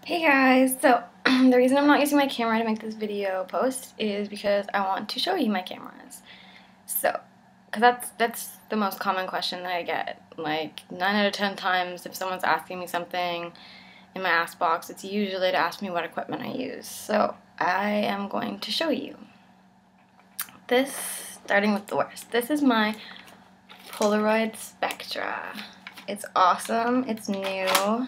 Hey guys, so the reason I'm not using my camera to make this video post is because I want to show you my cameras. So, because that's the most common question that I get. Like 9 out of 10 times if someone's asking me something in my Ask box, it's usually to ask me what equipment I use. So, I am going to show you. This, starting with the worst, this is my Polaroid Spectra. It's awesome, it's new. Well,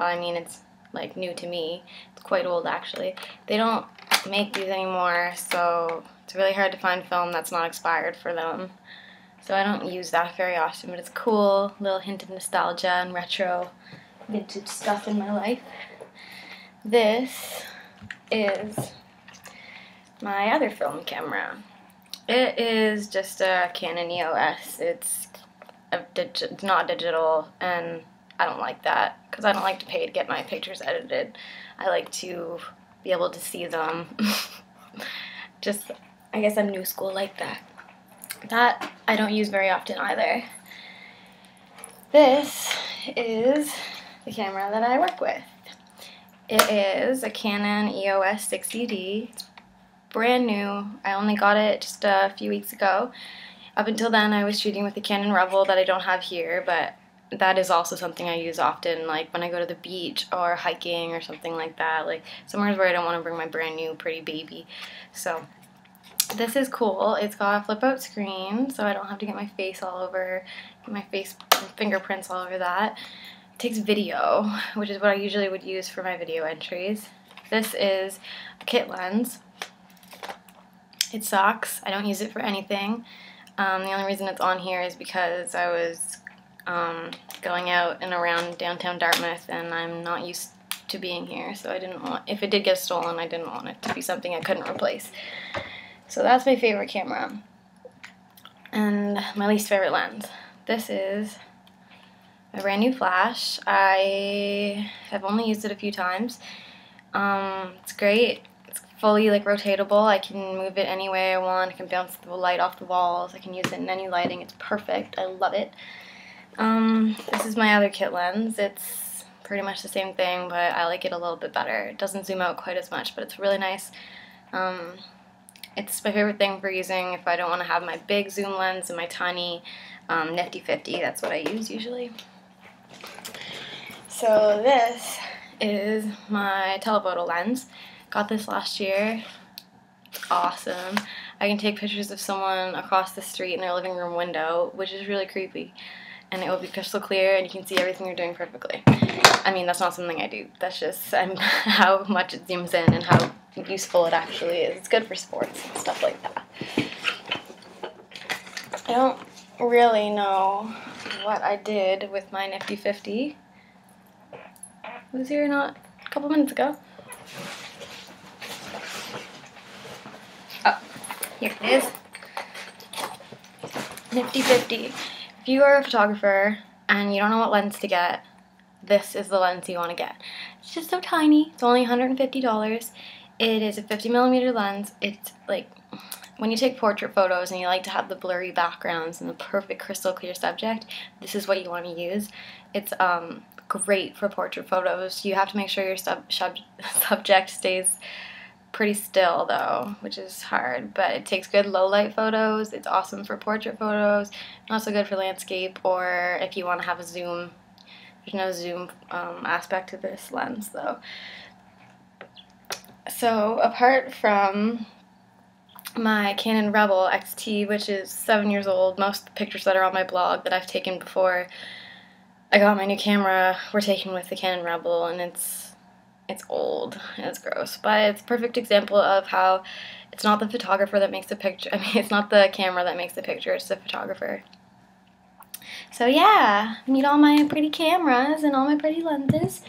I mean, it's like new to me. It's quite old actually. They don't make these anymore, so it's really hard to find film that's not expired for them. So I don't use that very often, but it's cool. Little hint of nostalgia and retro vintage stuff in my life. This is my other film camera. It is just a Canon EOS. It's not digital, and I don't like that because I don't like to pay to get my pictures edited. I like to be able to see them. Just, I guess I'm new school like that. That I don't use very often either. This is the camera that I work with. It is a Canon EOS 60D. It's brand new. I only got it just a few weeks ago. Up until then, I was shooting with the Canon Rebel that I don't have here, but that is also something I use often, like when I go to the beach or hiking or something like that, like somewhere where I don't want to bring my brand new pretty baby. So this is cool. It's got a flip out screen, so I don't have to get my face all over, get my fingerprints all over that. It takes video, which is what I usually would use for my video entries. This is a kit lens. It sucks. I don't use it for anything. The only reason it's on here is because I was going out and around downtown Dartmouth, and I'm not used to being here, so I didn't want, if it did get stolen, I didn't want it to be something I couldn't replace. So that's my favorite camera, and my least favorite lens. This is a brand new flash. I have only used it a few times. It's great. It's fully like rotatable. I can move it any way I want. I can bounce the light off the walls. I can use it in any lighting. It's perfect. I love it. This is my other kit lens. It's pretty much the same thing, but I like it a little bit better. It doesn't zoom out quite as much, but it's really nice. It's my favorite thing for using if I don't want to have my big zoom lens and my tiny Nifty 50. That's what I use usually. So this is my telephoto lens. Got this last year. It's awesome. I can take pictures of someone across the street in their living room window, which is really creepy. And it will be crystal clear, and you can see everything you're doing perfectly. I mean, that's not something I do. That's just how much it zooms in and how useful it actually is. It's good for sports and stuff like that. I don't really know what I did with my Nifty 50. It was here not a couple minutes ago. Oh, here it is. Nifty 50. If you are a photographer and you don't know what lens to get, this is the lens you want to get. It's just so tiny. It's only $150. It is a 50mm lens. It's like when you take portrait photos and you like to have the blurry backgrounds and the perfect crystal clear subject, this is what you want to use. It's great for portrait photos. You have to make sure your subject stays pretty still though, which is hard, but it takes good low light photos. It's awesome for portrait photos, not so good for landscape, or if you want to have a zoom. There's no zoom aspect to this lens though. So apart from my Canon Rebel XT, which is 7 years old, most of the pictures that are on my blog that I've taken before I got my new camera were taken with the Canon Rebel, and it's old and it's gross, but it's a perfect example of how it's not the photographer that makes the picture. I mean, it's not the camera that makes the picture, it's the photographer. So yeah, meet all my pretty cameras and all my pretty lenses.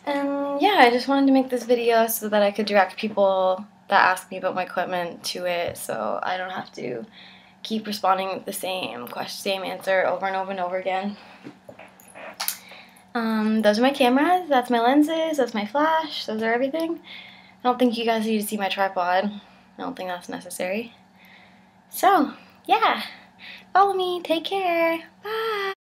And yeah, I just wanted to make this video so that I could direct people that ask me about my equipment to it, so I don't have to keep responding with the same question, same answer over and over and over again. Those are my cameras, that's my lenses, that's my flash, those are everything. I don't think you guys need to see my tripod. I don't think that's necessary. So, yeah, follow me, take care, bye!